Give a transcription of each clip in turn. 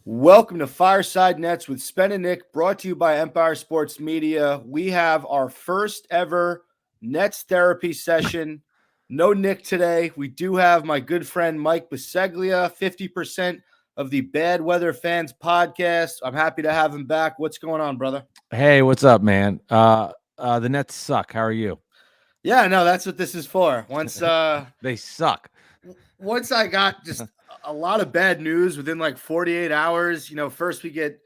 Welcome to Fireside Nets with Spen and Nick, brought to you by Empire Sports Media. We have our first ever Nets therapy session. No Nick today. We do have my good friend Mike Bisceglia, 50% of the Bad Weather Fans podcast. I'm happy to have him back. What's going on, brother? Hey, what's up, man? The Nets suck. How are you? Yeah, no, that's what this is for. They suck. Once I got just a lot of bad news within like 48 hours, first we get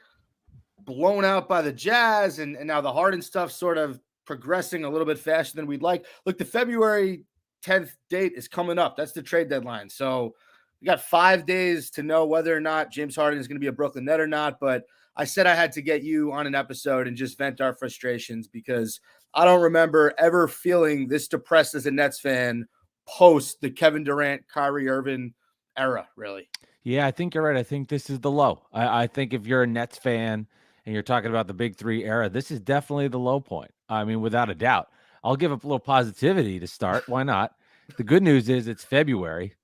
blown out by the Jazz, and now the Harden stuff sort of progressing a little bit faster than we'd like. Look, the February 10th date is coming up. That's the trade deadline. So we got 5 days to know whether or not James Harden is going to be a Brooklyn Net or not. But I said I had to get you on an episode and just vent our frustrations because I don't remember ever feeling this depressed as a Nets fan post the Kevin Durant, Kyrie Irving era, really. Yeah, I think you're right. I think this is the low. I think if you're a Nets fan and you're talking about the Big Three era, this is definitely the low point. I mean, without a doubt. I'll give up a little positivity to start. Why not? The good news is it's February.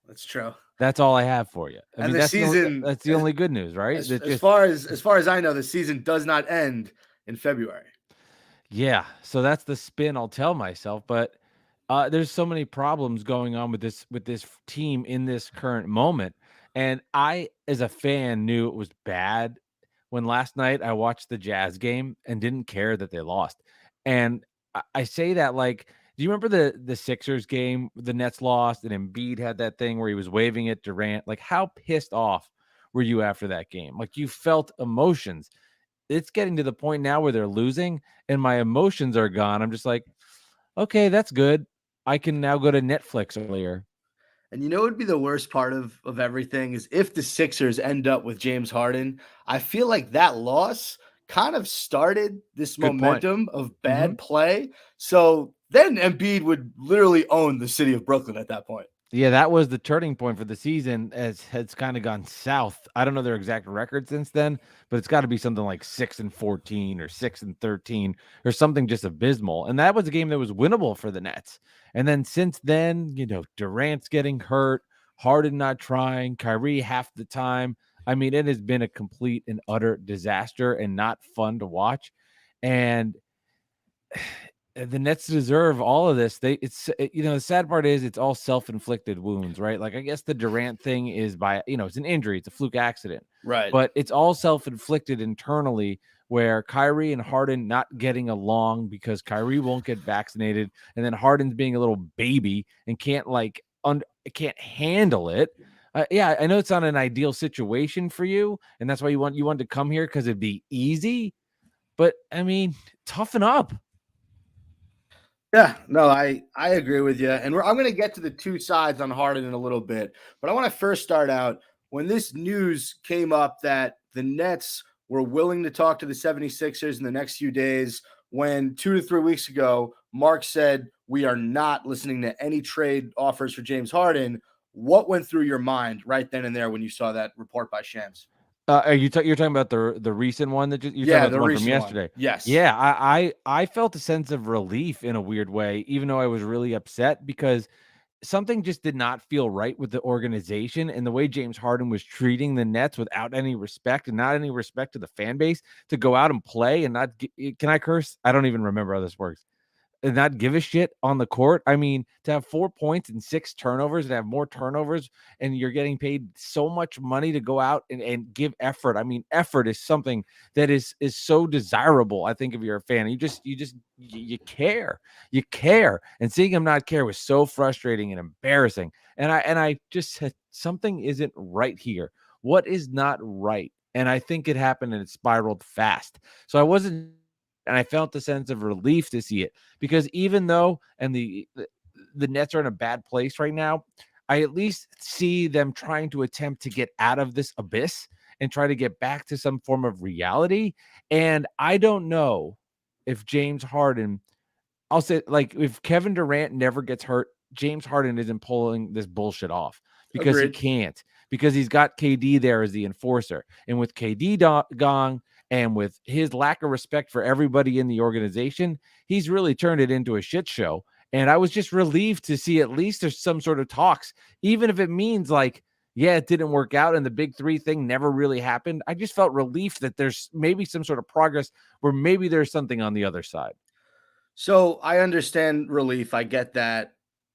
That's true. That's all I have for you. I mean, the season, that's the only good news, right? As far as I know, the season does not end in February. Yeah, so that's the spin I'll tell myself, but there's so many problems going on with this team in this current moment. And I, as a fan, knew it was bad when last night I watched the Jazz game and didn't care that they lost. And I say that like, do you remember the Sixers game? The Nets lost and Embiid had that thing where he was waving at Durant. Like, how pissed off were you after that game? Like, you felt emotions. It's getting to the point now where they're losing and my emotions are gone. I'm just like, okay, that's good. I can now go to Netflix earlier. And what would be the worst part of everything is if the Sixers end up with James Harden. I feel like that loss kind of started this momentum of bad play. So then Embiid would literally own the city of Brooklyn at that point. Yeah, that was the turning point for the season as it's kind of gone south. I don't know their exact record since then, but it's got to be something like 6-14 or 6-13 or something just abysmal. And that was a game that was winnable for the Nets. And then since then, Durant's getting hurt, Harden not trying, Kyrie half the time. I mean, it has been a complete and utter disaster and not fun to watch. And the Nets deserve all of this. The sad part is it's all self-inflicted wounds, right? Like, I guess the Durant thing is by, it's an injury, it's a fluke accident, right? But it's all self-inflicted internally, where Kyrie and Harden not getting along because Kyrie won't get vaccinated, and then Harden's being a little baby and can't handle it. Yeah, I know it's not an ideal situation for you, and that's why you wanted to come here because it'd be easy. But I mean, toughen up. Yeah, no, I agree with you. And I'm going to get to the two sides on Harden in a little bit. But I want to first start out when this news came up that the Nets were willing to talk to the 76ers in the next few days, when 2 to 3 weeks ago, Mark said, we are not listening to any trade offers for James Harden. What went through your mind right then and there when you saw that report by Shams? Are you're talking about the recent one that you're talking about the one from yesterday? One. Yes. Yeah, I felt a sense of relief in a weird way, even though I was really upset because something just did not feel right with the organization and the way James Harden was treating the Nets without any respect and not any respect to the fan base to go out and play and not. Can I curse? I don't even remember how this works. And not give a shit on the court. I mean, to have 4 points and 6 turnovers and have more turnovers and you're getting paid so much money to go out and give effort. I mean, effort is something that is so desirable. I think if you're a fan, you care. You care. And seeing him not care was so frustrating and embarrassing. And I just said something isn't right here. What is not right? And I think it happened and it spiraled fast. So I wasn't. And I felt a sense of relief to see it because even though the Nets are in a bad place right now, I at least see them trying to attempt to get out of this abyss and try to get back to some form of reality. And I don't know if James Harden, I'll say, like, if Kevin Durant never gets hurt, James Harden isn't pulling this bullshit off because Agreed. He can't, because he's got KD there as the enforcer. And with KD gone, and with his lack of respect for everybody in the organization, he's really turned it into a shit show. And I was just relieved to see at least there's some sort of talks, even if it means like Yeah, it didn't work out, and the big three thing never really happened. I just felt relief that there's maybe some sort of progress where maybe there's something on the other side. So I understand relief. I get that.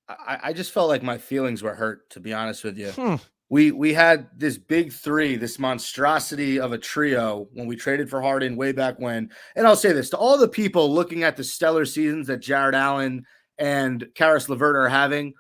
I just felt like my feelings were hurt, to be honest with you. Hmm. We had this big three, this monstrosity of a trio when we traded for Harden way back when. And I'll say this to all the people looking at the stellar seasons that Jared Allen and Karis LeVert are having.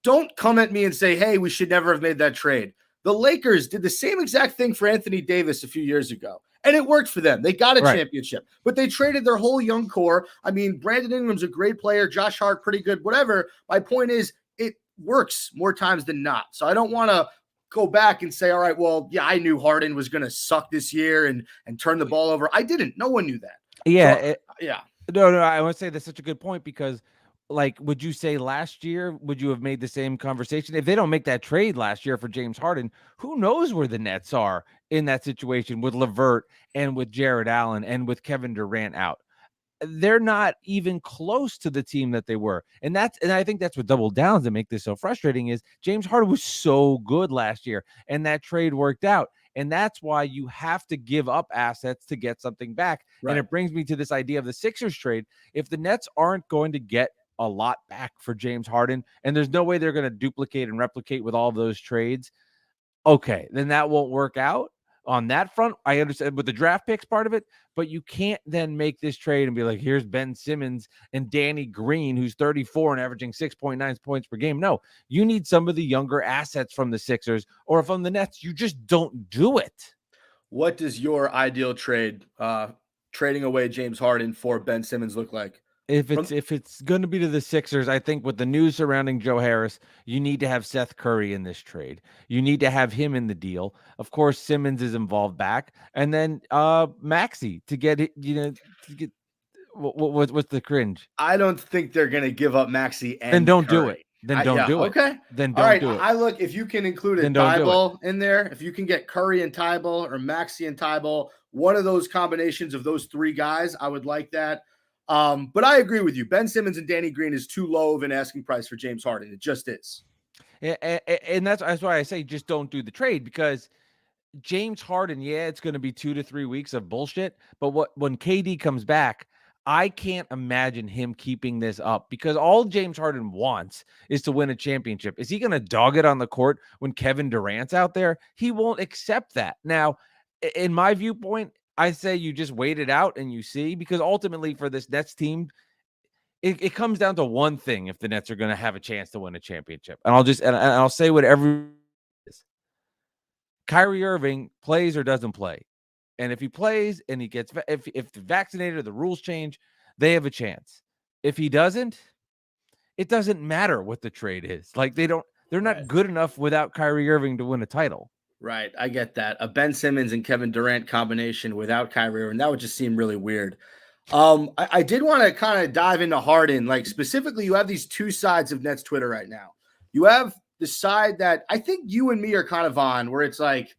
Don't come at me and say, hey, we should never have made that trade. The Lakers did the same exact thing for Anthony Davis a few years ago, and it worked for them. They got a championship, but they traded their whole young core. I mean, Brandon Ingram's a great player. Josh Hart, pretty good, whatever. My point is, it works more times than not. So I don't want to go back and say, all right, well, yeah, I knew Harden was going to suck this year and turn the ball over. I didn't. No one knew that. Yeah. Yeah. No, I want to say that's such a good point because, like, would you say last year, would you have made the same conversation? If they don't make that trade last year for James Harden, who knows where the Nets are in that situation with LeVert and with Jared Allen and with Kevin Durant out? They're not even close to the team that they were. And I think that's what double downs that make this so frustrating is James Harden was so good last year and that trade worked out. And that's why you have to give up assets to get something back. Right. And it brings me to this idea of the Sixers trade. If the Nets aren't going to get a lot back for James Harden, and there's no way they're going to duplicate and replicate with all of those trades, okay, then that won't work out. On that front, I understand with the draft picks part of it, but you can't then make this trade and be like, here's Ben Simmons and Danny Green, who's 34 and averaging 6.9 points per game. No, you need some of the younger assets from the Sixers or from the Nets. You just don't do it. What does your ideal trade, trading away James Harden for Ben Simmons, look like? If it's going to be to the Sixers, I think with the news surrounding Joe Harris, you need to have Seth Curry in this trade. You need to have him in the deal. Of course, Simmons is involved back, and then Maxey to get it. To get what's the cringe? I don't think they're going to give up Maxey and then don't Curry. do it. Then don't do it. Okay. Then don't do it. I look, if you can include a Tybal in there, if you can get Curry and Tybal or Maxey and Tybal, one of those combinations of those three guys, I would like that. But I agree with you. Ben Simmons and Danny Green is too low of an asking price for James Harden. It just is. And that's why I say just don't do the trade because James Harden, yeah, it's going to be 2 to 3 weeks of bullshit. But when KD comes back, I can't imagine him keeping this up because all James Harden wants is to win a championship. Is he going to dog it on the court when Kevin Durant's out there? He won't accept that. Now, in my viewpoint, I say you just wait it out and you see, because ultimately for this Nets team, it comes down to one thing if the Nets are going to have a chance to win a championship. And I'll say whatever is. Kyrie Irving plays or doesn't play. And if he plays and he gets if the vaccinated or the rules change, they have a chance. If he doesn't, it doesn't matter what the trade is. Like they're not good enough without Kyrie Irving to win a title. Right. I get that. A Ben Simmons and Kevin Durant combination without Kyrie Irving, that would just seem really weird. I did want to kind of dive into Harden. Like specifically, you have these two sides of Nets Twitter right now. You have the side that I think you and me are kind of on, where it's like,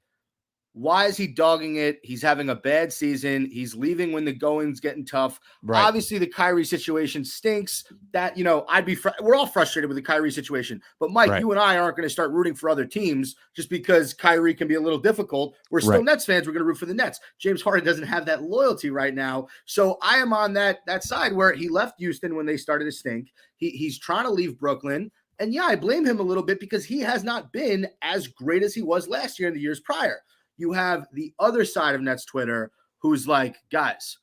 why is he dogging it? He's having a bad season. He's leaving when the going's getting tough. Right. Obviously, the Kyrie situation stinks. That, we're all frustrated with the Kyrie situation. But Mike, you and I aren't going to start rooting for other teams just because Kyrie can be a little difficult. We're still Nets fans. We're going to root for the Nets. James Harden doesn't have that loyalty right now. So I am on that side where he left Houston when they started to stink. He's trying to leave Brooklyn. And yeah, I blame him a little bit because he has not been as great as he was last year and the years prior. You have the other side of Nets Twitter who's like, guys,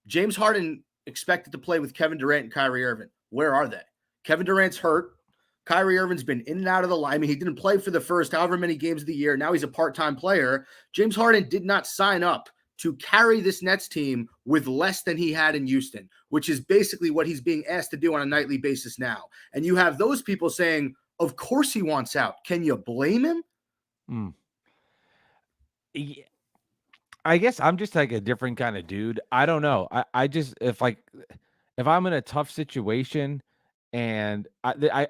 James Harden expected to play with Kevin Durant and Kyrie Irving. Where are they? Kevin Durant's hurt. Kyrie Irving's been in and out of the line. I mean, he didn't play for the first however many games of the year. Now he's a part-time player. James Harden did not sign up to carry this Nets team with less than he had in Houston, which is basically what he's being asked to do on a nightly basis now. And you have those people saying, of course he wants out. Can you blame him? Yeah. I guess I'm just like a different kind of dude. I don't know. I just if I'm in a tough situation and I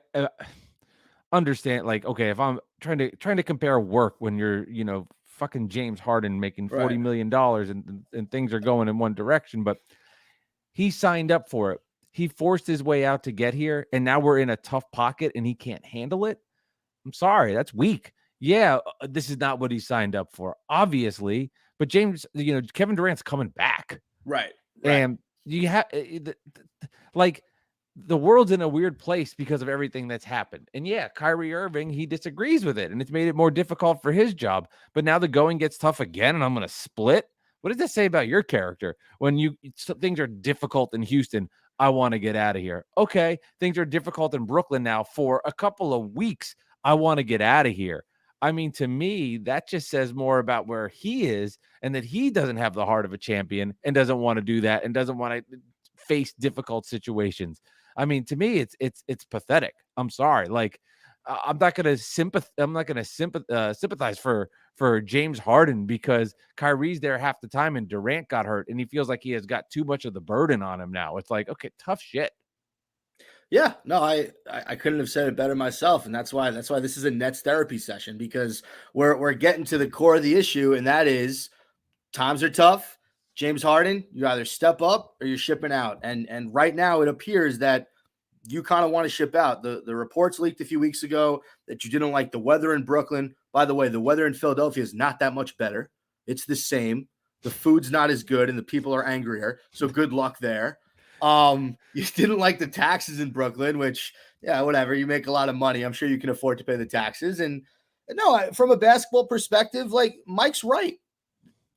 understand, like, okay, if I'm trying to compare work when you're, fucking James Harden making $40 million and things are going in one direction, but he signed up for it. He forced his way out to get here, and now we're in a tough pocket and he can't handle it. I'm sorry, that's weak. yeah, this is not what he signed up for, obviously. But Kevin Durant's coming back, Right. and you have like the world's in a weird place because of everything that's happened. And yeah, Kyrie Irving, he disagrees with it, and it's made it more difficult for his job. But now the going gets tough again, and I'm going to split. What does that say about your character when things are difficult in Houston? I want to get out of here. Okay, things are difficult in Brooklyn now for a couple of weeks. I want to get out of here. I mean, to me, that just says more about where he is and that he doesn't have the heart of a champion and doesn't want to do that and doesn't want to face difficult situations. I mean, to me, it's pathetic. I'm sorry. Like, I'm not going to sympathize for James Harden because Kyrie's there half the time and Durant got hurt and he feels like he has got too much of the burden on him now. It's like, okay, tough shit. Yeah, no, I couldn't have said it better myself, and that's why this is a Nets therapy session, because we're getting to the core of the issue, and that is times are tough. James Harden, you either step up or you're shipping out, and right now it appears that you kind of want to ship out. The reports leaked a few weeks ago that you didn't like the weather in Brooklyn. By the way, the weather in Philadelphia is not that much better. It's the same. The food's not as good, and the people are angrier. So good luck there. You didn't like the taxes in Brooklyn, which, yeah, whatever. You make a lot of money. I'm sure you can afford to pay the taxes. And no, from a basketball perspective, like Mike's right.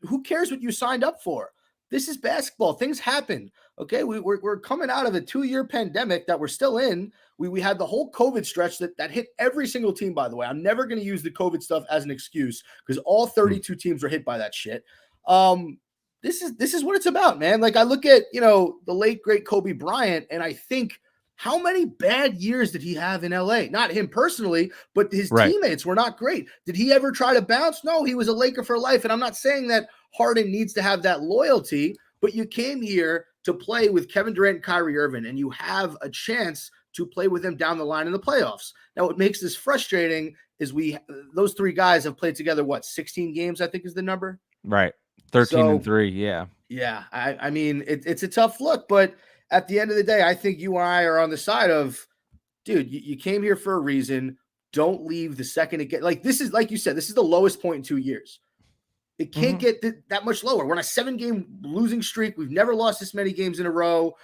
Who cares what you signed up for? This is basketball. Things happen. Okay. We're coming out of a 2-year pandemic that we're still in. We had the whole COVID stretch that hit every single team, by the way. I'm never going to use the COVID stuff as an excuse because all 32 teams were hit by that shit. This is what it's about, man. Like I look at, the late great Kobe Bryant, and I think, how many bad years did he have in LA? Not him personally, but his teammates were not great. Did he ever try to bounce? No, he was a Laker for life. And I'm not saying that Harden needs to have that loyalty, but you came here to play with Kevin Durant and Kyrie Irving, and you have a chance to play with them down the line in the playoffs. Now, what makes this frustrating is those three guys have played together, 16 games, I think is the number? Right. 13-3. Yeah. Yeah. I mean, it's a tough look, but at the end of the day, I think you and I are on the side of, dude, you came here for a reason. Don't leave the second it get like this is, like you said, this is the lowest point in 2 years. It can't get that much lower. We're on a 7-game losing streak. We've never lost this many games in a row.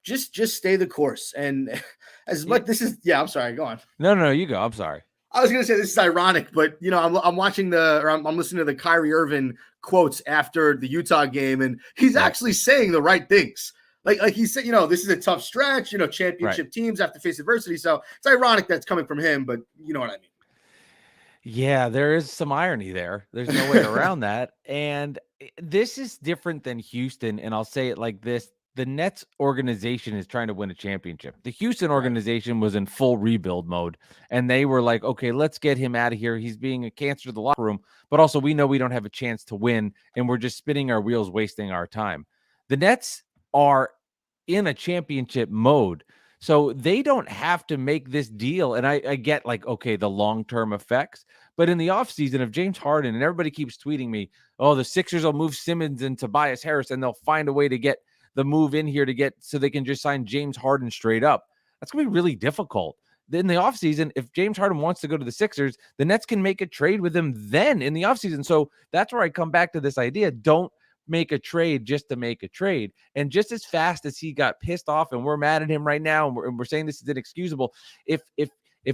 Just stay the course. And as much I'm sorry, go on. No, you go. I'm sorry. I was going to say this is ironic, but I'm watching I'm listening to the Kyrie Irving quotes after the Utah game, and he's actually saying the right things. Like he said, this is a tough stretch. Championship teams have to face adversity, so it's ironic that's coming from him. But you know what I mean? Yeah, there is some irony there. There's no way around that. And this is different than Houston. And I'll say it like this. The Nets organization is trying to win a championship. The Houston organization was in full rebuild mode, and they were like, okay, let's get him out of here. He's being a cancer to the locker room, but also we know we don't have a chance to win, and we're just spinning our wheels, wasting our time. The Nets are in a championship mode, so they don't have to make this deal. And I get like, okay, the long-term effects, but in the offseason of James Harden, and everybody keeps tweeting me, oh, the Sixers will move Simmons and Tobias Harris, and they'll find a way to get the move in here so they can just sign James Harden straight up. That's going to be really difficult. In the offseason, if James Harden wants to go to the Sixers, the Nets can make a trade with him then in the offseason. So that's where I come back to this idea. Don't make a trade just to make a trade. And just as fast as he got pissed off, and we're mad at him right now, and we're saying this is inexcusable, if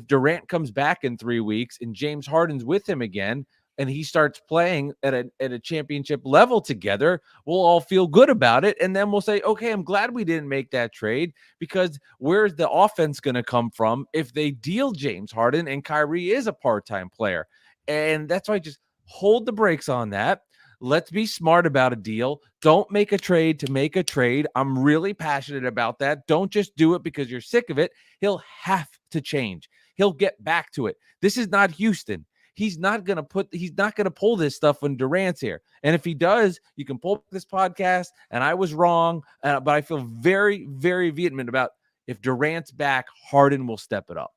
Durant comes back in 3 weeks and James Harden's with him again, and he starts playing at a championship level together, we'll all feel good about it. And then we'll say, okay, I'm glad we didn't make that trade, because where's the offense going to come from if they deal James Harden and Kyrie is a part-time player? And that's why I just hold the brakes on that. Let's be smart about a deal. Don't make a trade to make a trade. I'm really passionate about that. Don't just do it because you're sick of it. He'll have to change. He'll get back to it. This is not Houston. He's not going to pull this stuff when Durant's here. And if he does, you can pull this podcast, and I was wrong, but I feel very, very vehement about if Durant's back, Harden will step it up.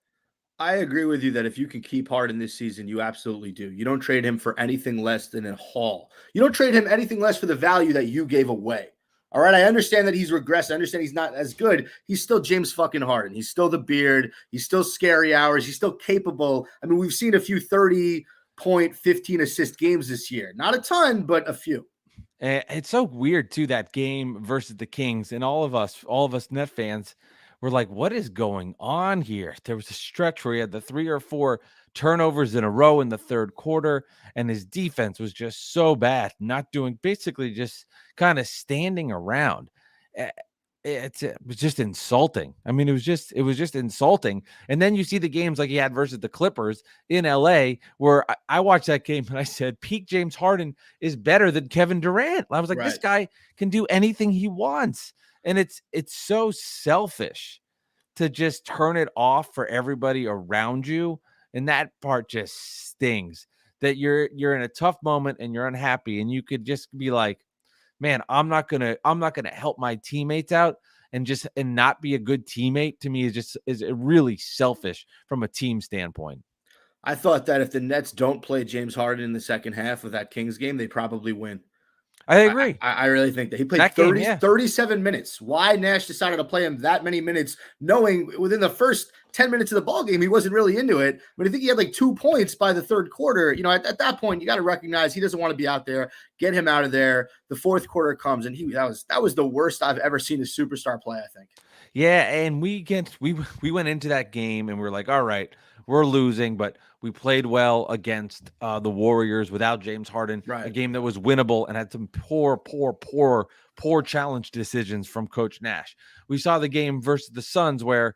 I agree with you that if you can keep Harden this season, you absolutely do. You don't trade him for anything less than a haul. You don't trade him anything less for the value that you gave away. All right, I understand that he's regressed. I understand he's not as good. He's still James fucking Harden. He's still the beard. He's still scary hours. He's still capable. I mean, we've seen a few 30-point, 15 assist games this year. Not a ton, but a few. And it's so weird too, that game versus the Kings, and all of us Net fans were like, what is going on here? There was a stretch where he had the 3 or 4 turnovers in a row in the third quarter, and his defense was just so bad, not doing, basically just kind of standing around. Eh, it was just insulting. I mean, it was just insulting. And then you see the games like he had versus the Clippers in LA, where I watched that game and I said, peak James Harden is better than Kevin Durant. I was like, this guy can do anything he wants. And it's so selfish to just turn it off for everybody around you. And that part just stings, that you're in a tough moment and you're unhappy, and you could just be like, man, I'm not gonna help my teammates out and not be a good teammate. To me, is really selfish from a team standpoint. I thought that if the Nets don't play James Harden in the second half of that Kings game, they probably win. I agree. I really think that he played 37 minutes. Why Nash decided to play him that many minutes, knowing within the first 10 minutes of the ball game, he wasn't really into it. But I think he had like 2 points by the third quarter. You know, at that point, you got to recognize he doesn't want to be out there. Get him out of there. The fourth quarter comes, and that was the worst I've ever seen a superstar play, I think. Yeah, and we went into that game and we're like, all right, we're losing, but we played well against the Warriors without James Harden, a game that was winnable and had some poor challenge decisions from Coach Nash. We saw the game versus the Suns where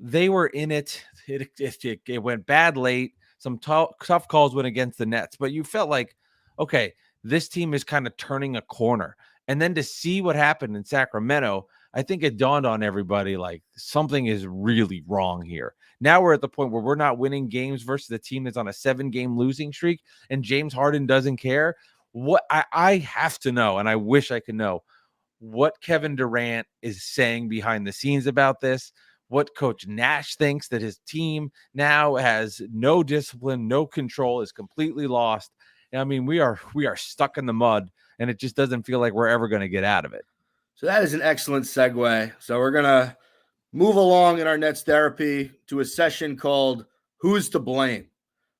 they were in it. It went bad late. Some tough calls went against the Nets, but you felt like, okay, this team is kind of turning a corner. And then to see what happened in Sacramento, I think it dawned on everybody like something is really wrong here. Now we're at the point where we're not winning games versus a team that's on a 7-game losing streak, and James Harden doesn't care. What I have to know, and I wish I could know, what Kevin Durant is saying behind the scenes about this, what Coach Nash thinks, that his team now has no discipline, no control, is completely lost. I mean, we are stuck in the mud, and it just doesn't feel like we're ever going to get out of it. So that is an excellent segue. So we're going to move along in our Nets therapy to a session called Who's to Blame?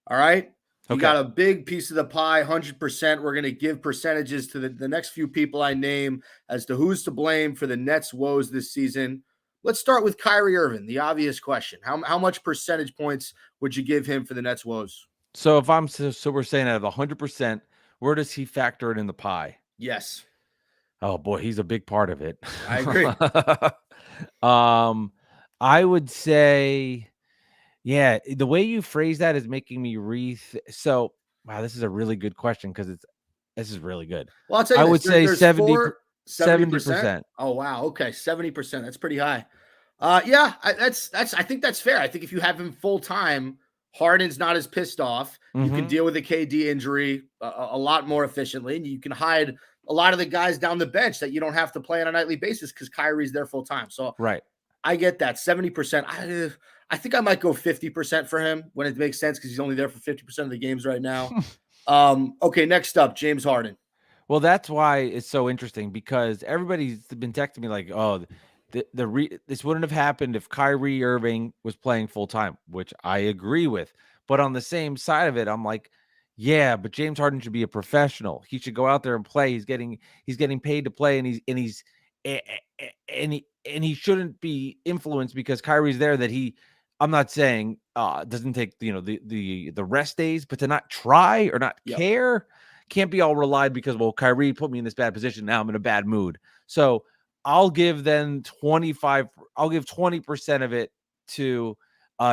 All right? You got a big piece of the pie, 100%. We're going to give percentages to the next few people I name as to who's to blame for the Nets' woes this season. Let's start with Kyrie Irving, the obvious question. How much percentage points would you give him for the Nets' woes? So if we're saying out of 100%, where does he factor it in the pie? Yes. Oh boy, he's a big part of it. I agree. I would say, yeah, the way you phrase that is making me so wow, this is a really good question because this is really good. Well, I'll tell you, I would say 70%. Oh wow, okay, 70%. That's pretty high. Yeah, I think that's fair. I think if you have him full time, Harden's not as pissed off. You can deal with a KD injury a lot more efficiently, and you can hide a lot of the guys down the bench that you don't have to play on a nightly basis because Kyrie's there full time. So right, I get that 70%. I think I might go 50% for him when it makes sense because he's only there for 50% of the games right now. Okay, next up, James Harden. Well, that's why it's so interesting because everybody's been texting me like, oh, this wouldn't have happened if Kyrie Irving was playing full time, which I agree with. But on the same side of it, I'm like, yeah, but James Harden should be a professional. He should go out there and play. He's getting paid to play, and he shouldn't be influenced because Kyrie's there. I'm not saying doesn't take the rest days, but to not try or not care can't be all relied because, well, Kyrie put me in this bad position. Now I'm in a bad mood. So I'll give them 25. I'll give 20% of it to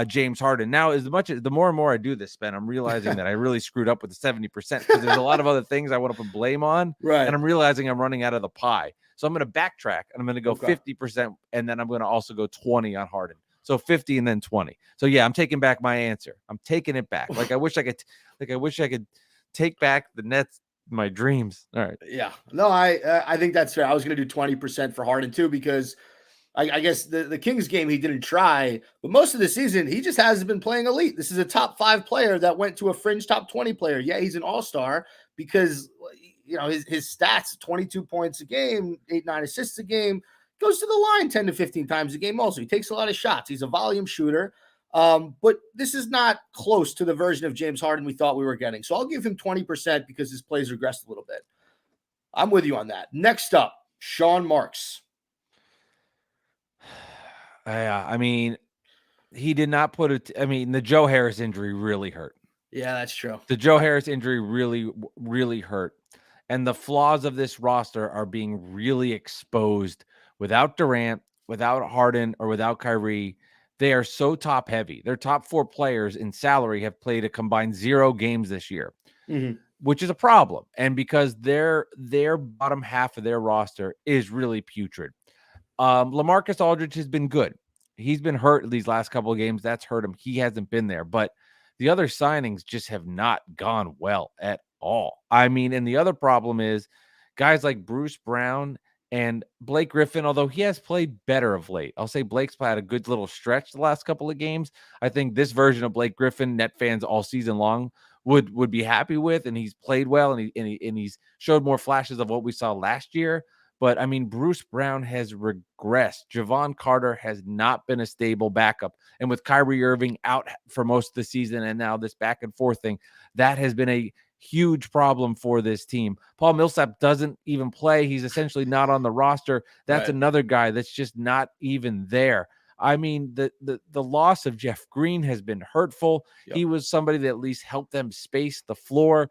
James Harden. Now, the more and more I do this, Spen, I'm realizing that I really screwed up with the 70% because there's a lot of other things I want to put blame on. Right. And I'm realizing I'm running out of the pie. So I'm going to backtrack and I'm going to go 50%. And then I'm going to also go 20 on Harden. So 50 and then 20. So yeah, I'm taking back my answer. I'm taking it back. Like I wish I could take back the Nets, my dreams. All right. Yeah. No, I think that's fair. I was going to do 20% for Harden too, because I guess the Kings game, he didn't try, but most of the season, he just hasn't been playing elite. This is a top 5 player that went to a fringe top 20 player. Yeah, he's an all-star because his stats, 22 points a game, 8-9 assists a game, goes to the line 10 to 15 times a game. Also, he takes a lot of shots. He's a volume shooter. But this is not close to the version of James Harden we thought we were getting. So I'll give him 20% because his plays regressed a little bit. I'm with you on that. Next up, Sean Marks. Yeah, I mean, he did not put it. I mean, the Joe Harris injury really hurt. Yeah, that's true. The Joe Harris injury really, really hurt. And the flaws of this roster are being really exposed without Durant, without Harden, or without Kyrie. They are so top heavy. Their top 4 players in salary have played a combined 0 games this year, which is a problem. And because their bottom half of their roster is really putrid. LaMarcus Aldridge has been good. He's been hurt these last couple of games. That's hurt him. He hasn't been there. But the other signings just have not gone well at all. I mean, and the other problem is guys like Bruce Brown and Blake Griffin, although he has played better of late. I'll say Blake's had a good little stretch the last couple of games. I think this version of Blake Griffin, Net fans all season long would be happy with, and he's played well, and he's showed more flashes of what we saw last year. But, I mean, Bruce Brown has regressed. Javon Carter has not been a stable backup. And with Kyrie Irving out for most of the season and now this back and forth thing, that has been a huge problem for this team. Paul Millsap doesn't even play. He's essentially not on the roster. That's another guy that's just not even there. I mean, the loss of Jeff Green has been hurtful. Yep. He was somebody that at least helped them space the floor.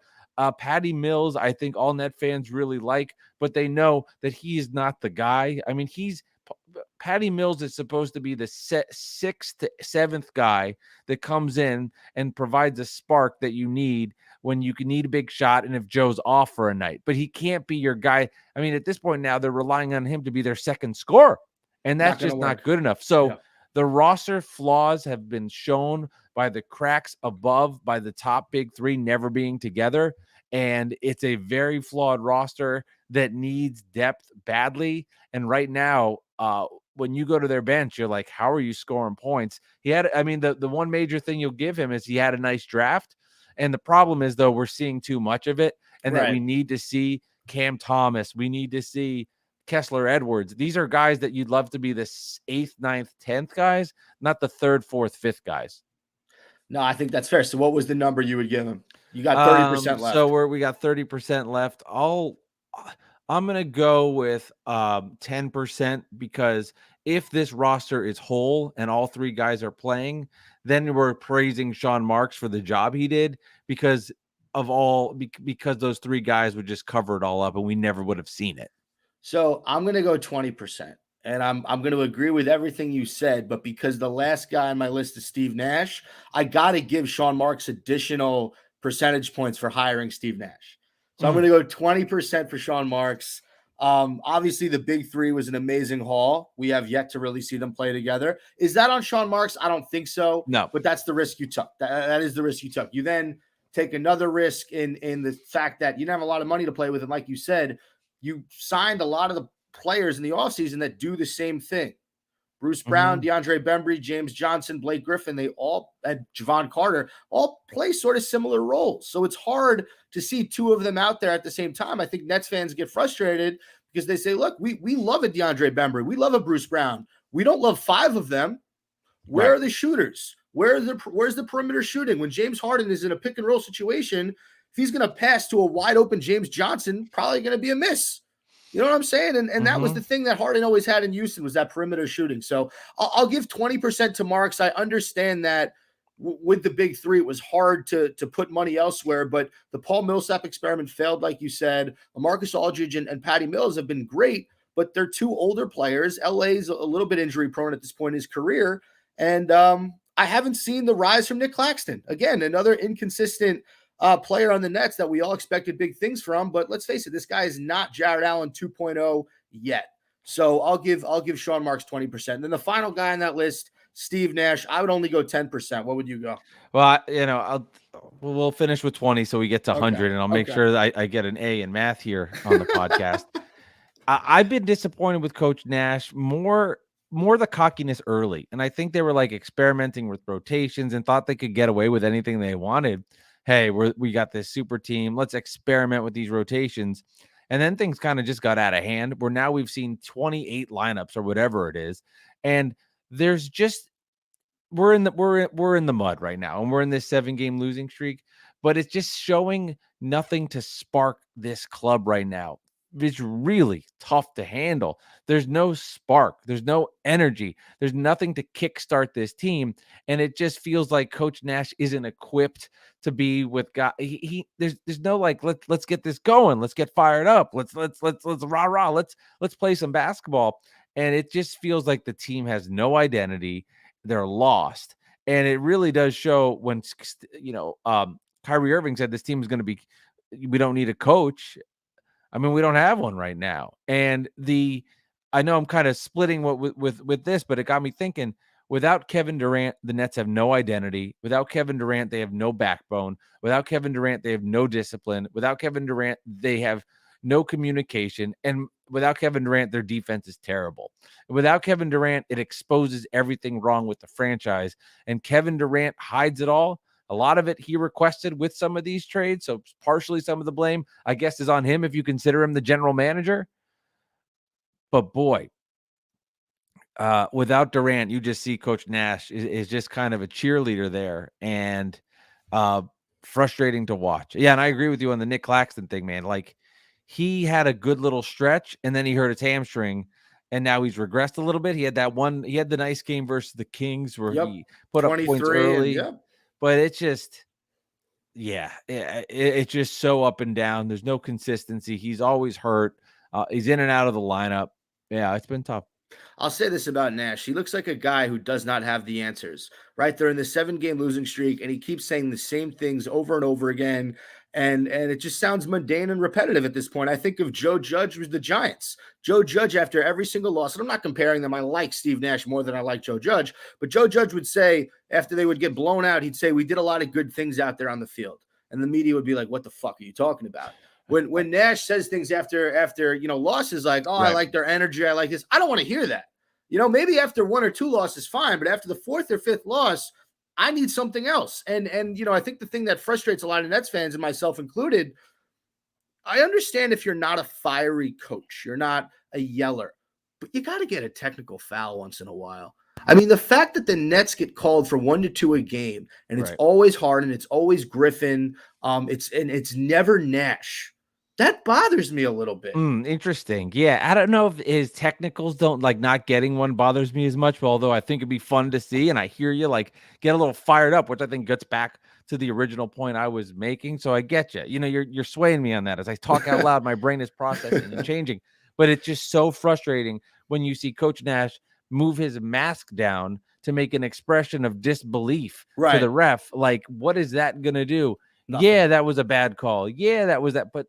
Patty Mills, I think all Net fans really like, but they know that he is not the guy. I mean, Patty Mills is supposed to be the 6th to 7th guy that comes in and provides a spark that you need when you can need a big shot and if Joe's off for a night. But he can't be your guy. I mean, at this point now, they're relying on him to be their second scorer, and that's just not good enough. So the roster flaws have been shown by the cracks above, by the top big 3 never being together. And it's a very flawed roster that needs depth badly. And right now, when you go to their bench, you're like, how are you scoring points? The one major thing you'll give him is he had a nice draft. And the problem is, though, we're seeing too much of it, and that we need to see Cam Thomas. We need to see Kessler Edwards. These are guys that you'd love to be the 8th, 9th, 10th guys, not the 3rd, 4th, 5th guys. No, I think that's fair. So what was the number you would give him? You got 30% left. So we got 30% left. I'm going to go with 10% because if this roster is whole and all 3 guys are playing, then we're praising Sean Marks for the job he did because those 3 guys would just cover it all up and we never would have seen it. So I'm going to go 20%. And I'm going to agree with everything you said, but because the last guy on my list is Steve Nash, I got to give Sean Marks additional percentage points for hiring Steve Nash. So I'm going to go 20% for Sean Marks. Obviously, the big 3 was an amazing haul. We have yet to really see them play together. Is that on Sean Marks? I don't think so. No. But that's the risk you took. That is the risk you took. You then take another risk in the fact that you didn't have a lot of money to play with. And like you said, you signed a lot of the players in the offseason that do the same thing. Bruce Brown, DeAndre Bembry, James Johnson, Blake Griffin, they all, and Javon Carter, all play sort of similar roles. So it's hard to see 2 of them out there at the same time. I think Nets fans get frustrated because they say, look, we love a DeAndre Bembry. We love a Bruce Brown. We don't love 5 of them. Where are the shooters? Where's the perimeter shooting? When James Harden is in a pick and roll situation, if he's going to pass to a wide open James Johnson, probably going to be a miss. You know what I'm saying? And that was the thing that Harden always had in Houston was that perimeter shooting. So I'll give 20% to Marks. I understand that with the big 3, it was hard to put money elsewhere, but the Paul Millsap experiment failed, like you said. LaMarcus Aldridge and Patty Mills have been great, but they're 2 older players. LA's a little bit injury prone at this point in his career. And I haven't seen the rise from Nick Claxton. Again, another inconsistent player on the Nets that we all expected big things from, but let's face it, this guy is not Jared Allen 2.0 yet. So I'll give Sean Marks 20%. And then the final guy on that list, Steve Nash, I would only go 10%. What would you go? Well, we'll finish with 20 so we get to 100, and I'll make sure that I get an A in math here on the podcast. I've been disappointed with Coach Nash more the cockiness early, and I think they were like experimenting with rotations and thought they could get away with anything they wanted. hey, we got this super team. Let's experiment with these rotations. And then things kind of just got out of hand where now we've seen 28 lineups or whatever it is. And there's just we're in the mud right now, and we're in this 7-game losing streak, but it's just showing nothing to spark this club right now. It's really tough to handle. There's no spark, there's no energy, there's nothing to kickstart this team, and it just feels like Coach Nash isn't equipped to be with guy. There's no like let's get this going, let's get fired up, let's rah rah, let's play some basketball, and it just feels like the team has no identity. They're lost. And it really does show when, Kyrie Irving said this team is going to be, we don't need a coach. I mean, we don't have one right now. And I know I'm kind of splitting with this, but it got me thinking. Without Kevin Durant, the Nets have no identity. Without Kevin Durant, they have no backbone. Without Kevin Durant, they have no discipline. Without Kevin Durant, they have no communication. And without Kevin Durant, their defense is terrible. Without Kevin Durant, it exposes everything wrong with the franchise. And Kevin Durant hides it all. A lot of it he requested with some of these trades. So partially some of the blame, I guess, is on him if you consider him the general manager. But boy, without Durant, you just see Coach Nash is just kind of a cheerleader there, and frustrating to watch. Yeah, and I agree with you on the Nick Claxton thing, man. Like, he had a good little stretch, and then he hurt his hamstring, and now he's regressed a little bit. He had the nice game versus the Kings where he put up points early, but it's just, yeah, it's just so up and down. There's no consistency. He's always hurt. He's in and out of the lineup. Yeah, it's been tough. I'll say this about Nash. He looks like a guy who does not have the answers, right? They're in the 7-game losing streak, and he keeps saying the same things over and over again. And it just sounds mundane and repetitive at this point. I think of Joe Judge with the Giants. Joe Judge, after every single loss, and I'm not comparing them. I like Steve Nash more than I like Joe Judge. But Joe Judge would say, after they would get blown out, he'd say, we did a lot of good things out there on the field. And the media would be like, what the fuck are you talking about? When Nash says things after losses, like, oh, right, I like their energy, I like this, I don't want to hear that. Maybe after 1 or 2 losses, fine, but after the 4th or 5th loss, I need something else. And I think the thing that frustrates a lot of Nets fans, and myself included, I understand if you're not a fiery coach, you're not a yeller, but you got to get a technical foul once in a while. I mean, the fact that the Nets get called for 1 to 2 a game, and it's always Harden, it's always Griffin, it's never Nash. That bothers me a little bit. Interesting. Yeah, I don't know if his technicals don't like not getting one bothers me as much, although I think it'd be fun to see. And I hear you like get a little fired up, which I think gets back to the original point I was making. So I get you. You're swaying me on that. As I talk out loud, my brain is processing and changing. But it's just so frustrating when you see Coach Nash move his mask down to make an expression of disbelief to the ref. Like, what is that gonna do? Nothing. Yeah, that was a bad call. Yeah, that was that. But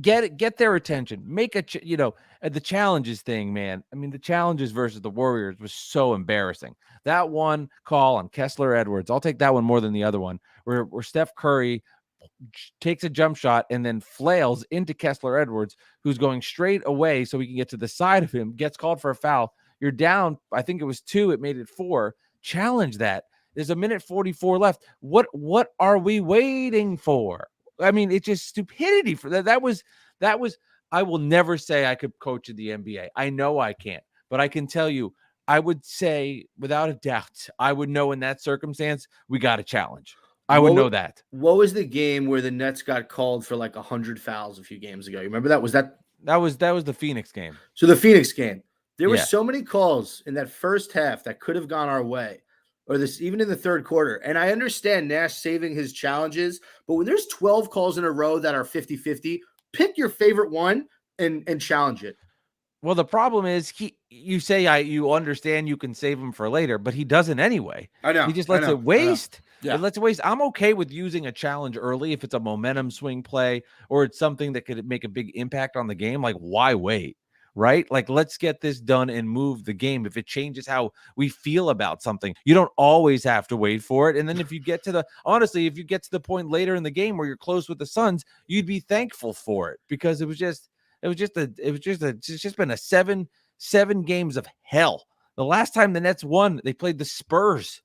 get their attention, make the challenges thing, man. I mean, the challenges versus the Warriors was so embarrassing. That one call on Kessler Edwards, I'll take that one more than the other one, where Steph Curry takes a jump shot and then flails into Kessler Edwards, who's going straight away so he can get to the side of him, gets called for a foul. You're down, I think it was 2, it made it 4. Challenge that. There's 1:44 left. What are we waiting for? I mean, it's just stupidity for that. That was, I will never say I could coach in the NBA. I know I can't, but I can tell you, I would say without a doubt, I would know in that circumstance, we got a challenge. I would know that. What was the game where the Nets got called for like 100 fouls a few games ago? You remember that? That was the Phoenix game. So the Phoenix game, there were so many calls in that first half that could have gone our way. Or this even in the third quarter. And I understand Nash saving his challenges, but when there's 12 calls in a row that are 50-50, pick your favorite one and challenge it. Well, the problem is you understand you can save him for later, but he doesn't anyway. I know. He just lets it waste. Yeah. It lets it waste. I'm okay with using a challenge early if it's a momentum swing play or it's something that could make a big impact on the game. Like, why wait? Right? Like, let's get this done and move the game. If it changes how we feel about something, you don't always have to wait for it. And then if you get to the point later in the game where you're close with the Suns, you'd be thankful for it because it's just been a seven games of hell. The last time the Nets won, they played the Spurs.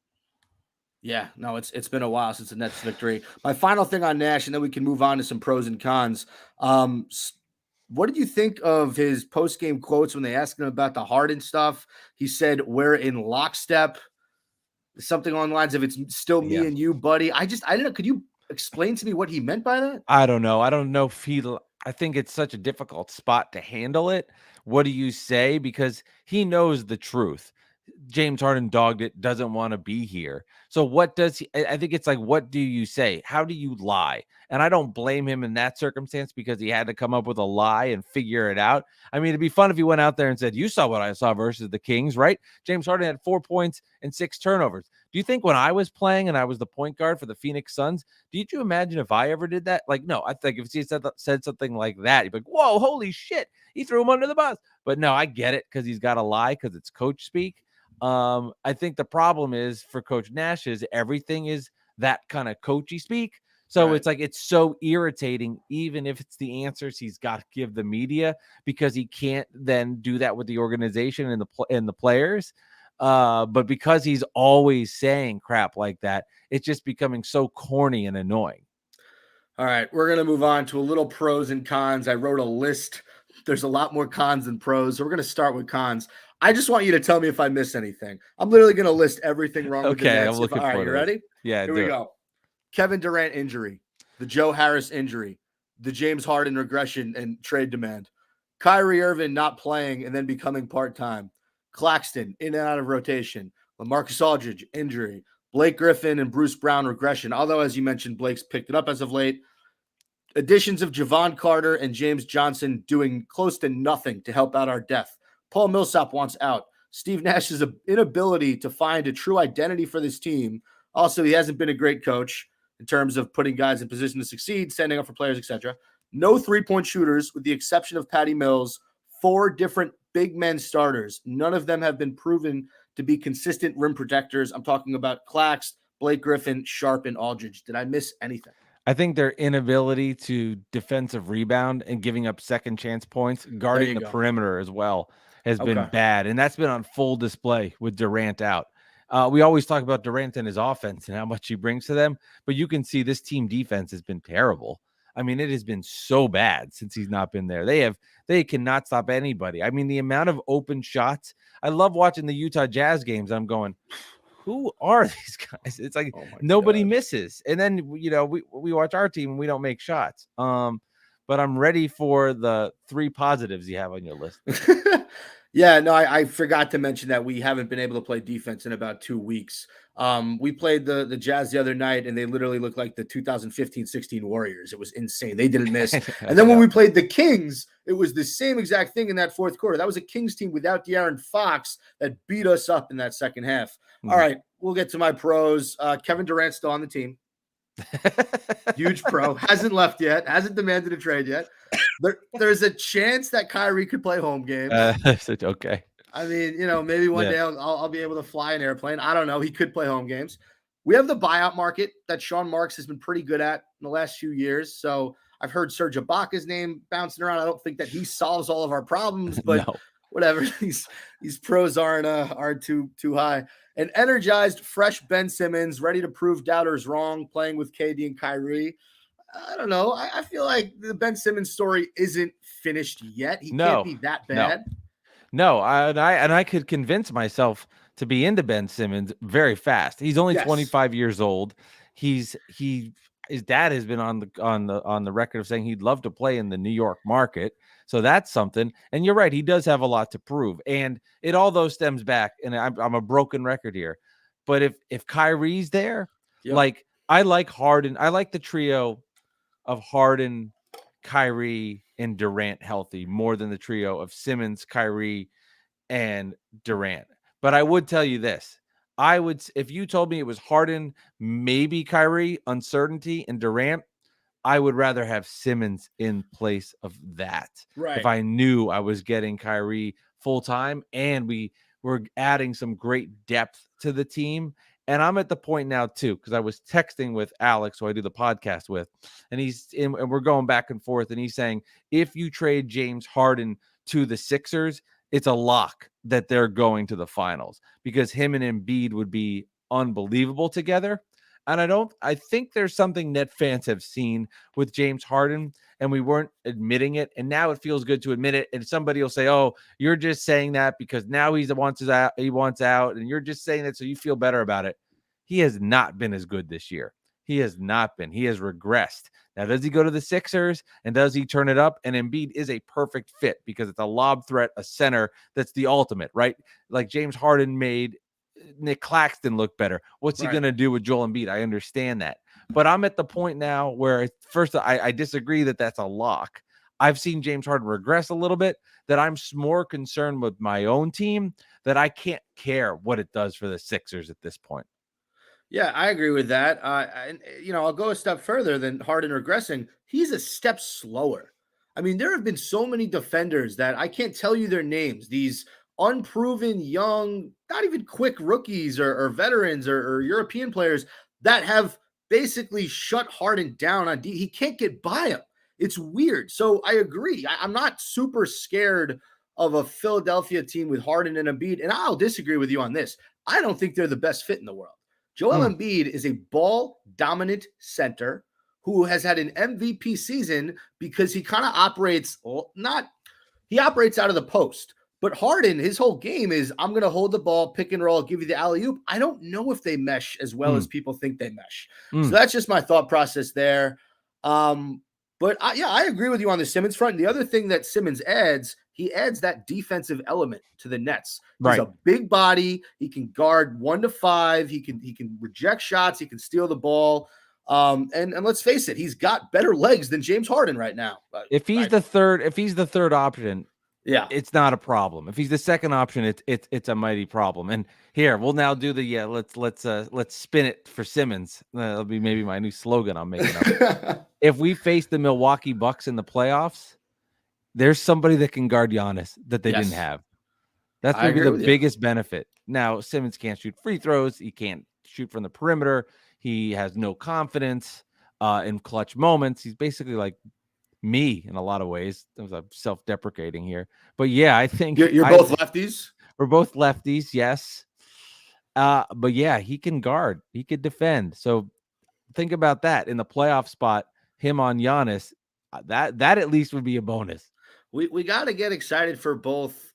Yeah, no, it's been a while since the Nets victory. My final thing on Nash, and then we can move on to some pros and cons. What did you think of his post game quotes when they asked him about the Harden stuff? He said, "We're in lockstep." Something on the lines of "It's still me Yeah. and you, buddy." I didn't know. Could you explain to me what he meant by that? I don't know. I don't know if I think it's such a difficult spot to handle it. What do you say? Because he knows the truth. James Harden dogged it, doesn't want to be here. So what does he? I think it's like, what do you say? How do you lie? And I don't blame him in that circumstance because he had to come up with a lie and figure it out. I mean, it'd be fun if he went out there and said, "You saw what I saw versus the Kings, right?" James Harden had 4 points and 6 turnovers. Do you think when I was playing and I was the point guard for the Phoenix Suns, did you imagine if I ever did that? Like, no, I think if he said something like that, you'd be like, "Whoa, holy shit, he threw him under the bus." But no, I get it because he's got to lie because it's coach speak. I think the problem is for Coach Nash is everything is that kind of coachy speak. So Right. it's like it's so irritating, even if it's the answers he's got to give the media, because he can't then do that with the organization and the players. But because he's always saying crap like that, it's just becoming so corny and annoying. All right, we're gonna move on to a little pros and cons. I wrote a list. There's a lot more cons than pros, so we're gonna start with cons. I just want you to tell me if I miss anything. I'm literally gonna list everything wrong with the Okay, I'm Nets. looking All right, forward you to this. ready? Yeah, Here we do it. go. Kevin Durant injury, the Joe Harris injury, the James Harden regression and trade demand, Kyrie Irving not playing and then becoming part time, Claxton in and out of rotation, LaMarcus Aldridge injury, Blake Griffin and Bruce Brown regression. Although, as you mentioned, Blake's picked it up as of late. Additions of Javon Carter and James Johnson doing close to nothing to help out our depth. Paul Millsap wants out. Steve Nash's inability to find a true identity for this team. Also, he hasn't been a great coach in terms of putting guys in position to succeed, standing up for players, etc. No three-point shooters, with the exception of Patty Mills. 4 different big men starters. None of them have been proven to be consistent rim protectors. I'm talking about Clax, Blake Griffin, Sharp, and Aldridge. Did I miss anything? I think their inability to defensive rebound and giving up second chance points, There guarding you the go. perimeter as well, has been Okay. bad. And that's been on full display with Durant out. We always talk about Durant and his offense and how much he brings to them, but you can see this team defense has been terrible. I mean, it has been so bad since he's not been there. They cannot stop anybody. I mean, the amount of open shots. I love watching the Utah Jazz games. I'm going, who are these guys? It's like Oh my nobody God. misses. And then we watch our team and we don't make shots. But I'm ready for the 3 positives you have on your list. Yeah, no, I forgot to mention that we haven't been able to play defense in about 2 weeks. We played the Jazz the other night, and they literally looked like the 2015-16 Warriors. It was insane. They didn't miss. And then when we played the Kings, it was the same exact thing in that fourth quarter. That was a Kings team without De'Aaron Fox that beat us up in that second half. All right, we'll get to my pros. Kevin Durant's still on the team. Huge pro. Hasn't left yet. Hasn't demanded a trade yet. There's a chance that Kyrie could play home games. Okay. I mean, maybe one day I'll be able to fly an airplane. I don't know. He could play home games. We have the buyout market that Sean Marks has been pretty good at in the last few years. So I've heard Serge Ibaka's name bouncing around. I don't think that he solves all of our problems, but No. whatever. These pros aren't too high. An energized, fresh Ben Simmons, ready to prove doubters wrong, playing with KD and Kyrie. I don't know. I feel like the Ben Simmons story isn't finished yet. He can't be that bad. No, I could convince myself to be into Ben Simmons very fast. He's only 25 years old. His dad has been on the record of saying he'd love to play in the New York market. So that's something. And you're right, he does have a lot to prove. And it all those stems back, and I'm a broken record here. But if Kyrie's there, like I like Harden, I like the trio of Harden, Kyrie, and Durant healthy more than the trio of Simmons, Kyrie, and Durant. But I would tell you this. If you told me it was Harden, maybe Kyrie, uncertainty, and Durant, I would rather have Simmons in place of that. Right. If I knew I was getting Kyrie full time and we were adding some great depth to the team. And I'm at the point now too, because I was texting with Alex, who I do the podcast with, and we're going back and forth, and he's saying if you trade James Harden to the Sixers, it's a lock that they're going to the finals because him and Embiid would be unbelievable together. And I think there's something Net fans have seen with James Harden, and we weren't admitting it. And now it feels good to admit it. And somebody will say, "Oh, you're just saying that because now he wants out, and you're just saying that so you feel better about it." He has not been as good this year. He has not been. He has regressed. Now, does he go to the Sixers and does he turn it up? And Embiid is a perfect fit because it's a lob threat, a center that's the ultimate, right? Like James Harden made Nick Claxton look better. What's he going to do with Joel Embiid? I understand that. But I'm at the point now where first I disagree that that's a lock. I've seen James Harden regress a little bit, that I'm more concerned with my own team, that I can't care what it does for the Sixers at this point. Yeah, I agree with that. And I'll go a step further than Harden regressing. He's a step slower. I mean, there have been so many defenders that I can't tell you their names. These unproven, young, not even quick rookies or veterans or European players that have basically shut Harden down on D. He can't get by him. It's weird. So I agree. I'm not super scared of a Philadelphia team with Harden and Embiid. And I'll disagree with you on this. I don't think they're the best fit in the world. Joel Embiid is a ball-dominant center who has had an MVP season because he kind of operates he operates out of the post. But Harden, his whole game is, I'm going to hold the ball, pick and roll, give you the alley-oop. I don't know if they mesh as well as people think they mesh. So that's just my thought process there. But I agree with you on the Simmons front. And the other thing that Simmons adds, he adds that defensive element to the Nets. He's a big body. He can guard 1 to 5. He can reject shots. He can steal the ball. And let's face it, he's got better legs than James Harden right now. If he's the third option, it's not a problem. If he's the second option, it's a mighty problem. And here we'll now do the let's spin it for Simmons. That'll be maybe my new slogan I'm making up. If we face the Milwaukee Bucks in the playoffs, there's somebody that can guard Giannis that they didn't have. That's going to be the biggest benefit. Now, Simmons can't shoot free throws. He can't shoot from the perimeter. He has no confidence in clutch moments. He's basically like me in a lot of ways. I'm self-deprecating here. But yeah, I think you're both lefties. We're both lefties, yes. But yeah, he can guard. He could defend. So think about that in the playoff spot, him on Giannis. That at least would be a bonus. We got to get excited for both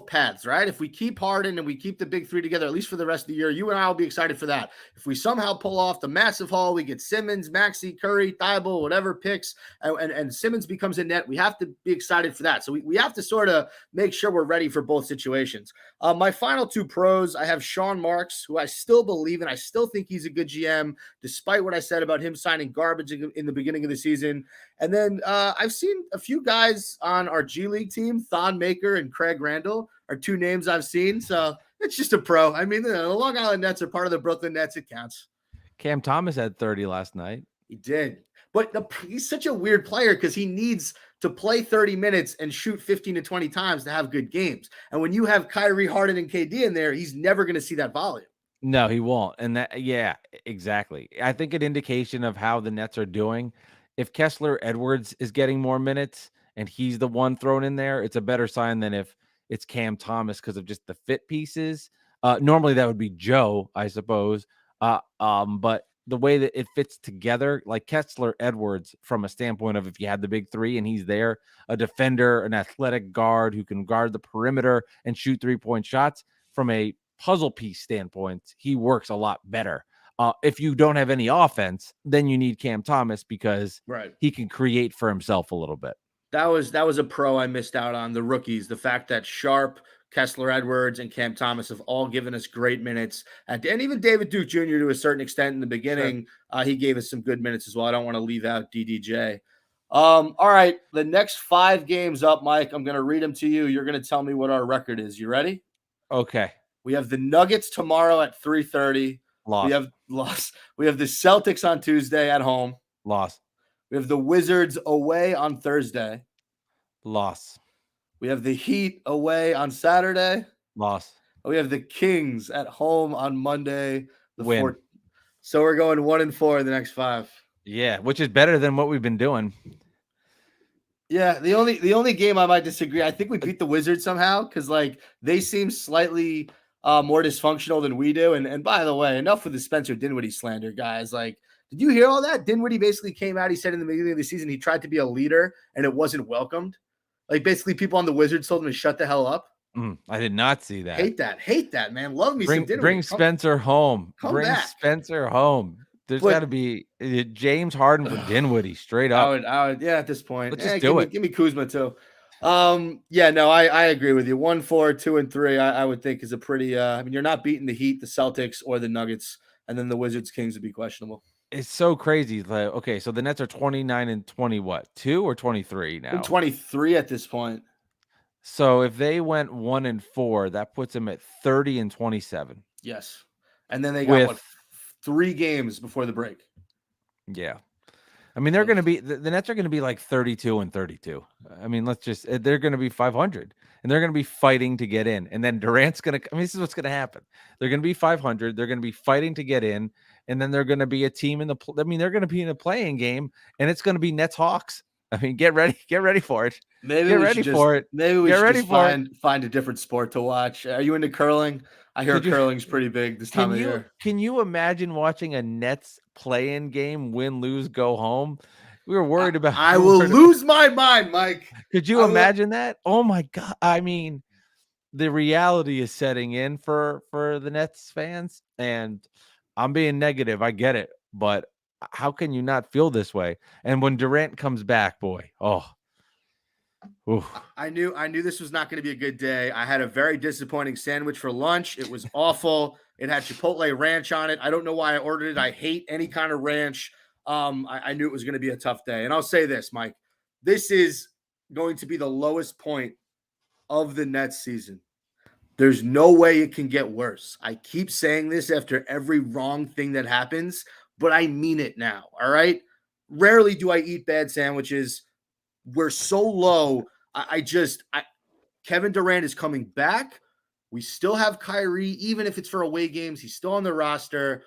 paths, right? If we keep Harden and we keep the big three together, at least for the rest of the year, you and I will be excited for that. If we somehow pull off the massive haul, we get Simmons, Maxey, Curry, Thibault, whatever picks, and Simmons becomes a net, we have to be excited for that. So we have to sort of make sure we're ready for both situations. My final 2 pros, I have Sean Marks, who I still believe in. I still think he's a good GM, despite what I said about him signing garbage in the beginning of the season. And then I've seen a few guys on our G League team, Thon Maker and Craig Randall are 2 names I've seen. So it's just a pro. I mean, the Long Island Nets are part of the Brooklyn Nets. It counts. Cam Thomas had 30 last night. He did. But he's such a weird player because he needs to play 30 minutes and shoot 15 to 20 times to have good games. And when you have Kyrie, Harden, and KD in there, he's never going to see that volume. No, he won't. And yeah, exactly. I think an indication of how the Nets are doing, if Kessler Edwards is getting more minutes and he's the one thrown in there, it's a better sign than if it's Cam Thomas because of just the fit pieces. Normally that would be Joe, I suppose. But the way that it fits together, like Kessler Edwards, from a standpoint of if you had the big three and he's there, a defender, an athletic guard who can guard the perimeter and shoot 3-point shots, from a puzzle piece standpoint, he works a lot better. If you don't have any offense, then you need Cam Thomas because he can create for himself a little bit. That was a pro I missed out on, the rookies. The fact that Sharp, Kessler Edwards, and Cam Thomas have all given us great minutes. And even David Duke Jr. to a certain extent in the beginning, he gave us some good minutes as well. I don't want to leave out DDJ. All right, the next 5 games up, Mike, I'm going to read them to you. You're going to tell me what our record is. You ready? Okay. We have the Nuggets tomorrow at 3:30. Loss. We have loss. We have the Celtics on Tuesday at home. Loss. We have the Wizards away on Thursday. Loss. We have the Heat away on Saturday. Loss. We have the Kings at home on Monday. Win. So we're going 1-4 in the next 5. Yeah, which is better than what we've been doing. Yeah, the only game I might disagree, I think we beat the Wizards somehow because like they seem slightly more dysfunctional than we do. And by the way, enough with the Spencer Dinwiddie slander, guys. Like, did you hear all that? Dinwiddie basically came out. He said in the beginning of the season he tried to be a leader and it wasn't welcomed. Like, basically, people on the Wizards told him to shut the hell up. I did not see that. Hate that, man. Love me some Dinwiddie. Bring Spencer home. Bring back. Spencer home. There's got to be James Harden for Dinwiddie, straight up. I would, yeah. At this point, let's just do it. Give me Kuzma too. Yeah, no, I agree with you. 1, 4, 2, and 3. I would think is a pretty. I mean, you're not beating the Heat, the Celtics, or the Nuggets, and then the Wizards, Kings would be questionable. It's so crazy. Like, okay, so the Nets are 29 and 20. What, 2 or 23 now? 23 at this point. So if they went 1 and 4, that puts them at 30 and 27. Yes, and then they got 3 games before the break. Yeah. I mean, they're going to be the Nets are going to be like 32 and 32. I mean, they're going to be 500 and they're going to be fighting to get in. And then Durant's going to, this is what's going to happen. They're going to be 500. They're going to be fighting to get in. And then they're going to be a team they're going to be in a playing game and it's going to be Nets Hawks. I mean, get ready for it. Maybe get ready for it. Maybe we should just find a different sport to watch. Are you into curling? I hear curling's pretty big this time of year. Can you imagine watching a Nets play-in game, win, lose, go home? We were worried about. I will lose my mind, Mike. Could you imagine that? Oh my God! I mean, the reality is setting in for the Nets fans, and I'm being negative. I get it, but how can you not feel this way? And when Durant comes back, boy, oof. I knew this was not going to be a good day. I had a very disappointing sandwich for lunch. It was awful. It had Chipotle ranch on it. I don't know why I ordered it. I hate any kind of ranch. I knew it was going to be a tough day. And I'll say this, Mike, this is going to be the lowest point of the Nets season. There's no way it can get worse. I keep saying this after every wrong thing that happens, but I mean it now. All right. Rarely do I eat bad sandwiches. We're so low. Kevin Durant is coming back. We still have Kyrie, even if it's for away games. He's still on the roster.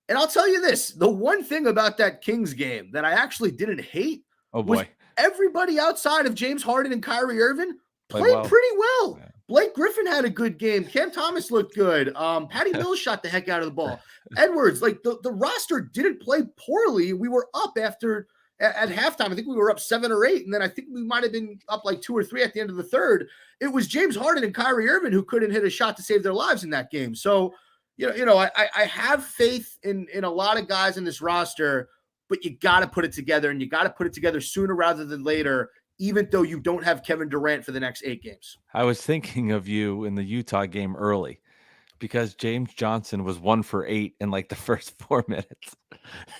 And I'll tell you this, the one thing about that Kings game that I actually didn't hate was everybody outside of James Harden and Kyrie Irving played pretty well. Yeah. Blake Griffin had a good game. Cam Thomas looked good. Patty Mills shot the heck out of the ball. Edwards, like the roster didn't play poorly. We were up at halftime. I think we were up 7 or 8, and then I think we might have been up like 2 or 3 at the end of the third. It was James Harden and Kyrie Irving who couldn't hit a shot to save their lives in that game. So, I have faith in a lot of guys in this roster, but you got to put it together, and you got to put it together sooner rather than later, even though you don't have Kevin Durant for the next 8 games. I was thinking of you in the Utah game early because James Johnson was 1 for 8 in like the first 4 minutes.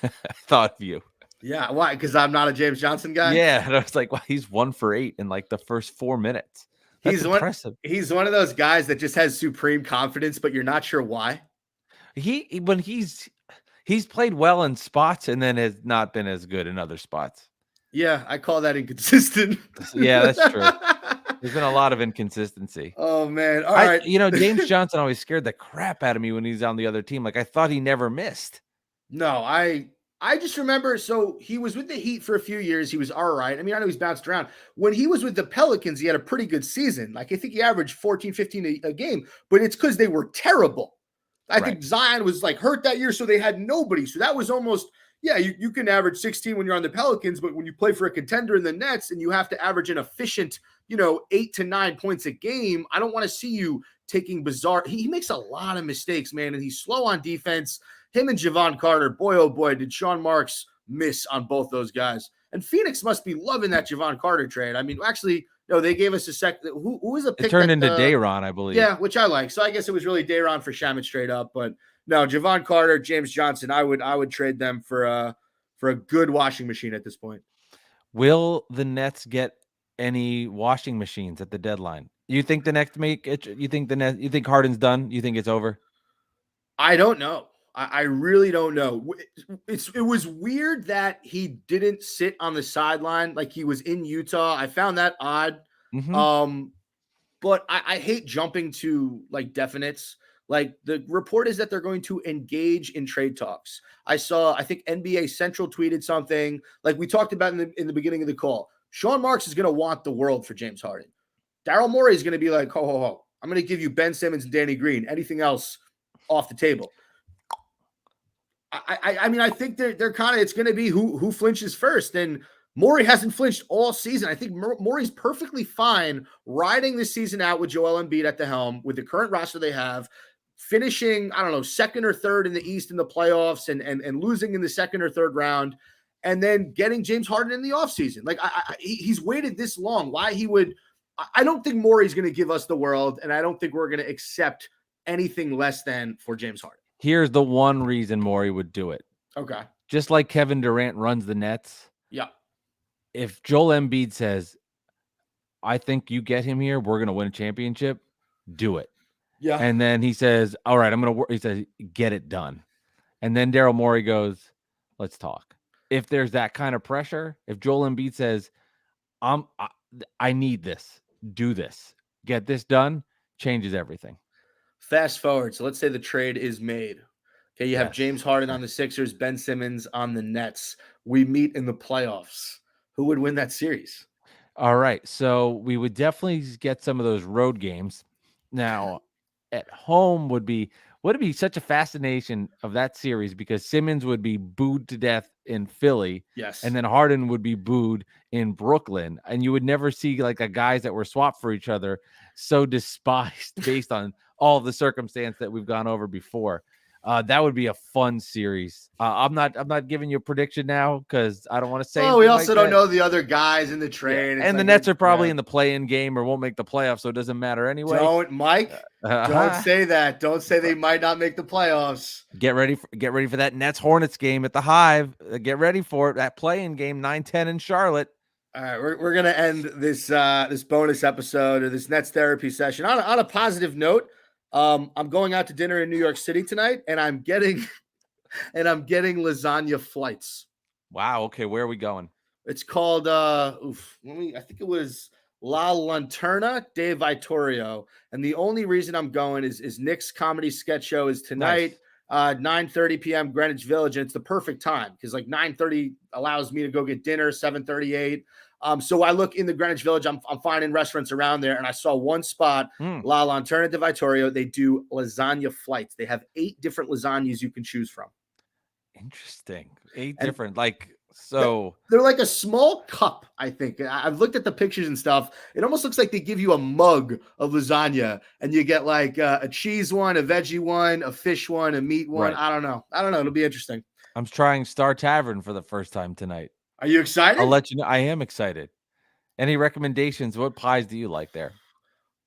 I thought of you. Yeah, why? Because I'm not a James Johnson guy? Yeah, and I was like, wow, he's 1 for 8 in like the first 4 minutes. That's impressive. He's one of those guys that just has supreme confidence, but you're not sure why. He's played well in spots and then has not been as good in other spots. Yeah, I call that inconsistent. Yeah, that's true. There's been a lot of inconsistency. Oh, man. All right. James Johnson always scared the crap out of me when he's on the other team. Like, I thought he never missed. No, I just remember, so he was with the Heat for a few years. He was all right. I mean, I know he's bounced around. When he was with the Pelicans, he had a pretty good season. Like, I think he averaged 14, 15 a game, but it's because they were terrible. I think Zion was like hurt that year, so they had nobody. So that was almost, you can average 16 when you're on the Pelicans, but when you play for a contender in the Nets and you have to average an efficient, 8 to 9 points a game, I don't want to see you taking bizarre. He makes a lot of mistakes, man, and he's slow on defense. Him and Javon Carter, boy, oh boy, did Sean Marks miss on both those guys. And Phoenix must be loving that Javon Carter trade. I mean, actually, no, they gave us a second. Who was a pick? It turned into Day'Ron, I believe. Yeah, which I like. So I guess it was really Day'Ron for Shaman straight up. But no, Javon Carter, James Johnson, I would trade them for a good washing machine at this point. Will the Nets get any washing machines at the deadline? You think the Nets make it? You think Harden's done? You think it's over? I don't know. I really don't know. It was weird that he didn't sit on the sideline like he was in Utah. I found that odd. Mm-hmm. But I hate jumping to like definites. Like the report is that they're going to engage in trade talks. I think NBA Central tweeted something like we talked about in the beginning of the call. Sean Marks is going to want the world for James Harden. Daryl Morey is going to be like, ho, ho, ho. I'm going to give you Ben Simmons and Danny Green. Anything else off the table? I mean, I think they're kind of, it's going to be who flinches first. And Morey hasn't flinched all season. I think Morey's perfectly fine riding this season out with Joel Embiid at the helm with the current roster they have, finishing, I don't know, second or third in the East in the playoffs and losing in the second or third round, and then getting James Harden in the offseason. Like, he's waited this long. Why he would – I don't think Morey's going to give us the world, and I don't think we're going to accept anything less than for James Harden. Here's the one reason Morey would do it. Okay. Just like Kevin Durant runs the Nets. Yeah. If Joel Embiid says, I think you get him here, we're going to win a championship, do it. Yeah. And then he says, all right, I'm going to work. He says, get it done. And then Daryl Morey goes, let's talk. If there's that kind of pressure, if Joel Embiid says, I need this, do this, get this done, changes everything. Fast forward. So let's say the trade is made. Okay, you have James Harden on the Sixers, Ben Simmons on the Nets. We meet in the playoffs. Who would win that series? All right. So we would definitely get some of those road games. Now, at home would be such a fascination of that series because Simmons would be booed to death in Philly. Yes. And then Harden would be booed in Brooklyn. And you would never see like the guys that were swapped for each other so despised based on all the circumstance that we've gone over before. That would be a fun series. I'm not giving you a prediction now because I don't want to say. Oh, we also don't know the other guys in the trade. Yeah. And the Nets are probably in the play-in game or won't make the playoffs, so it doesn't matter anyway. Don't say that. Don't say they might not make the playoffs. Get ready for that Nets Hornets game at the Hive. Get ready for it. That play-in game 9-10 in Charlotte. All right, we're gonna end this this bonus episode or this Nets therapy session on a positive note. I'm going out to dinner in New York City tonight, and I'm getting lasagna flights. Wow. Okay, where are we going? It's called I think it was La Lanterna de Vittorio, and the only reason I'm going is Nick's comedy sketch show is tonight, 9:30 p.m. Greenwich Village, and it's the perfect time because like 9:30 allows me to go get dinner, 7:38. So I look in the Greenwich Village. I'm finding restaurants around there, and I saw one spot, La Lanterna de Vittorio. They do lasagna flights. They have 8 different lasagnas you can choose from. Interesting. 8 different, like, so they're like a small cup. I think I've looked at the pictures and stuff. It almost looks like they give you a mug of lasagna, and you get like a cheese one, a veggie one, a fish one, a meat one. Right. I don't know. It'll be interesting. I'm trying Star Tavern for the first time tonight. Are you excited? I'll let you know. I am excited. Any recommendations? What pies do you like there?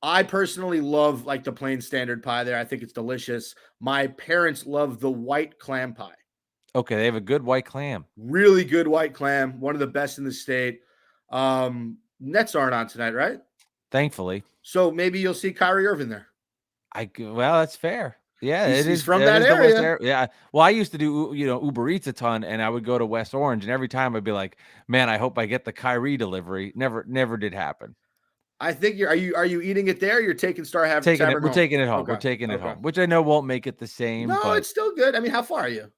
I personally love like the plain standard pie there. I think it's delicious. My parents love the white clam pie. Okay, they have a good white clam. Really good white clam. One of the best in the state. Nets aren't on tonight, right? Thankfully. So maybe you'll see Kyrie Irving there. Well, that's fair. Yeah, he's from that area. Yeah. Well, I used to do, Uber Eats a ton, and I would go to West Orange, and every time I'd be like, man, I hope I get the Kyrie delivery. Never did happen. I think are you eating it there? You're taking Star Tavern home? We're taking it home. Okay. We're taking it home, which I know won't make it the same. No, but it's still good. I mean, how far are you?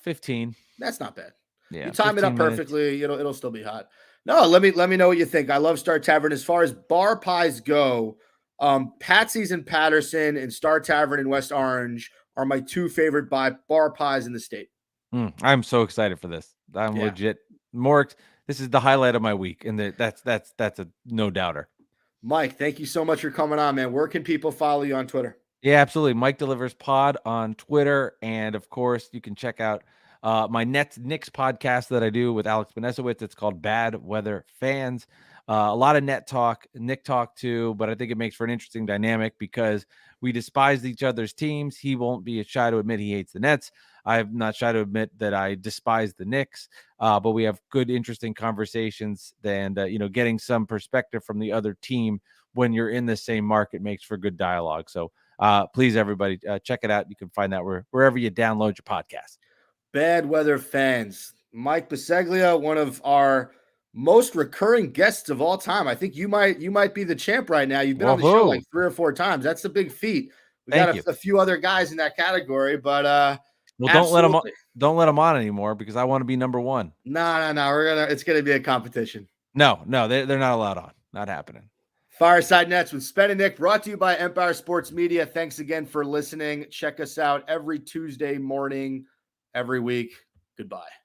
15. That's not bad. Yeah, you time it up perfectly. It'll still be hot. No, let me know what you think. I love Star Tavern. As far as bar pies go, Patsy's in Patterson and Star Tavern in West Orange are my 2 favorite bar pies in the state. I'm so excited for this. I'm legit more. This is the highlight of my week, and that's a no doubter. Mike, thank you so much for coming on, man. Where can people follow you on Twitter? Yeah, absolutely. Mike Delivers Pod on Twitter, and of course, you can check out my Knicks podcast that I do with Alex Benesowitz. It's called Bad Weather Fans. A lot of Nick talk too, but I think it makes for an interesting dynamic because we despise each other's teams. He won't be shy to admit he hates the Nets. I'm not shy to admit that I despise the Knicks, but we have good, interesting conversations and, getting some perspective from the other team when you're in the same market makes for good dialogue. So please, everybody, check it out. You can find that wherever you download your podcast. Bad Weather Fans. Mike Bisceglia, one of our most recurring guests of all time. I think you might be the champ right now. You've been on the show like 3 or 4 times. That's a big feat. We got a few other guys in that category, but don't let them on anymore because I want to be number 1. No. It's gonna be a competition. No, they're not allowed on. Not happening. Fireside Nets with Spen and Nick, brought to you by Empire Sports Media. Thanks again for listening. Check us out every Tuesday morning, every week. Goodbye.